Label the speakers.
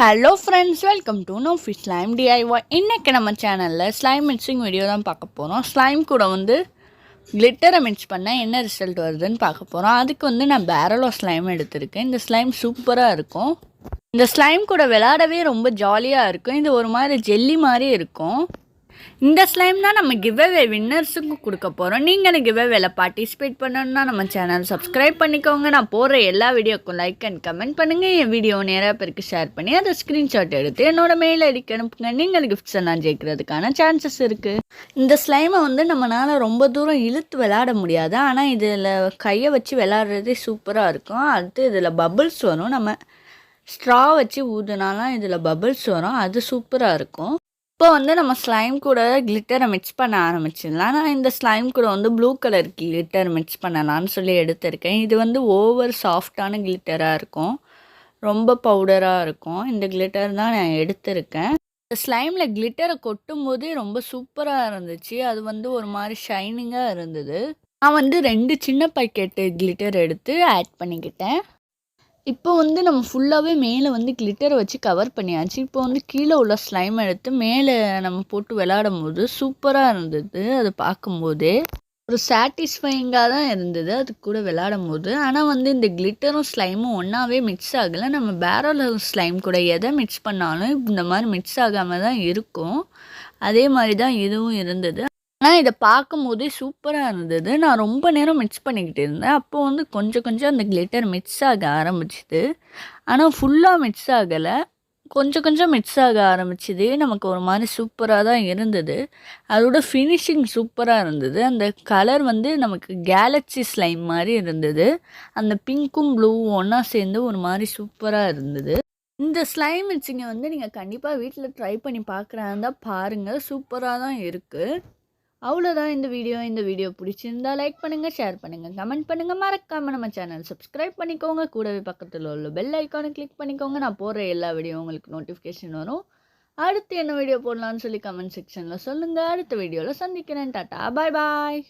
Speaker 1: Hello friends, welcome to Navfi slime DIY. இன்றைக்கி நம்ம சேனலில் ஸ்லைம் மிக்சிங் வீடியோ தான் பார்க்க போகிறோம். ஸ்லைம் கூட கிளிட்டரை மிக்ஸ் பண்ணால் என்ன ரிசல்ட் வருதுன்னு பார்க்க போகிறோம். அதுக்கு நான் பேரல் ஆஃப் ஸ்லைம் எடுத்திருக்கேன். இந்த ஸ்லைம் சூப்பராக இருக்கும். இந்த ஸ்லைம் கூட விளையாடவே ரொம்ப ஜாலியாக இருக்கும். இது ஒரு மாதிரி ஜெல்லி மாதிரி இருக்கும். இந்த ஸ்லைம் தான் நம்ம கிவ்அவே வின்னர்ஸுக்கு கொடுக்க போகிறோம். நீங்கள் அந்த கிவ்அவேல பார்ட்டிசிபேட் பண்ணணுன்னா நம்ம சேனல் சப்ஸ்கிரைப் பண்ணிக்கோங்க. நான் போடுற எல்லா வீடியோக்கும் லைக் அண்ட் கமெண்ட் பண்ணுங்கள். என் வீடியோ நிறையா பேருக்கு ஷேர் பண்ணி அதை ஸ்க்ரீன்ஷாட் எடுத்து என்னோட மெயில் ஐடிக்கு அனுப்புங்க. நீங்கள் கிஃப்ட்ஸ் எல்லாம் ஜெயிக்கிறதுக்கான சான்சஸ் இருக்குது. இந்த ஸ்லைமை நம்மளால் ரொம்ப தூரம் இழுத்து விளையாட முடியாது. ஆனால் இதில் கையை வச்சு விளையாடுறதே சூப்பராக இருக்கும். அடுத்து இதில் பபிள்ஸ் வரும். நம்ம ஸ்ட்ரா வச்சு ஊதுனாலாம் இதில் பபிள்ஸ் வரும். அது சூப்பராக இருக்கும். இப்போ நம்ம ஸ்லைம் கூட கிளிட்டரை மிக்ஸ் பண்ண ஆரம்பிச்சிடலாம். நான் இந்த ஸ்லைம் கூட ப்ளூ கலர் கிளிட்டர் மிக்ஸ் பண்ணலான்னு சொல்லி எடுத்திருக்கேன். இது ஓவர் சாஃப்டான கிளிட்டராக இருக்கும், ரொம்ப பவுடராக இருக்கும். இந்த கிளிட்டர் தான் நான் எடுத்திருக்கேன். இந்த ஸ்லைமில் கிளிட்டரை கொட்டும் போதே ரொம்ப சூப்பராக இருந்துச்சு. அது ஒரு மாதிரி ஷைனிங்காக இருந்தது. நான் 2 சின்ன பாக்கெட்டு கிளிட்டர் எடுத்து ஆட் பண்ணிக்கிட்டேன். இப்போ நம்ம ஃபுல்லாகவே மேலே கிளிட்டரை வச்சு கவர் பண்ணியாச்சு. இப்போ கீழே உள்ள ஸ்லைம் எடுத்து மேலே நம்ம போட்டு விளையாடும் போது சூப்பராக இருந்தது. அது பார்க்கும்போதே ஒரு சாட்டிஸ்ஃபையிங்காக தான் இருந்தது அது கூட விளையாடும் போது. ஆனால் இந்த கிளிட்டரும் ஸ்லைமும் ஒன்றாவே மிக்ஸ் ஆகலை. நம்ம பேரல் ஸ்லைம் கூட எதை மிக்ஸ் பண்ணாலும் இந்த மாதிரி மிக்ஸ் ஆகாமல் தான் இருக்கும். அதே மாதிரி தான் இதுவும் இருந்தது. ஆனால் இதை பார்க்கும்போதே சூப்பராக இருந்தது. நான் ரொம்ப நேரம் மிக்ஸ் பண்ணிக்கிட்டு இருந்தேன். அப்போது கொஞ்சம் கொஞ்சம் அந்த கிளிட்டர் மிக்ஸ் ஆக ஆரம்பிச்சிது. ஆனால் ஃபுல்லாக மிக்ஸ் ஆகலை, கொஞ்சம் கொஞ்சம் மிக்ஸ் ஆக ஆரம்பிச்சிது. நமக்கு ஒரு மாதிரி சூப்பராக தான் இருந்தது. அதோட ஃபினிஷிங் சூப்பராக இருந்தது. அந்த கலர் நமக்கு கேலக்ஸி ஸ்லைம் மாதிரி இருந்தது. அந்த பிங்க்கும் ப்ளூவும் ஒன்றா சேர்ந்து ஒரு மாதிரி சூப்பராக இருந்தது. இந்த ஸ்லைம் மிக்சிங்கை நீங்கள் கண்டிப்பாக வீட்டில் ட்ரை பண்ணி பார்க்குறாருந்தா பாருங்கள், சூப்பராக தான் இருக்குது. அவ்வளோதான் இந்த வீடியோ பிடிச்சிருந்தா லைக் பண்ணுங்கள், ஷேர் பண்ணுங்கள், கமெண்ட் பண்ணுங்கள். மறக்காமல் நம்ம சேனல் சப்ஸ்கிரைப் பண்ணிக்கோங்க. கூடவே பக்கத்தில் உள்ள பெல் ஐக்கானை கிளிக் பண்ணிக்கோங்க. நான் போடுற எல்லா வீடியோ உங்களுக்கு நோட்டிஃபிகேஷன் வரும். அடுத்து என்ன வீடியோ போடலான்னு சொல்லி கமெண்ட் செக்ஷனில் சொல்லுங்கள். அடுத்த வீடியோவில் சந்திக்கிறேன். டாட்டா, பாய் பாய்.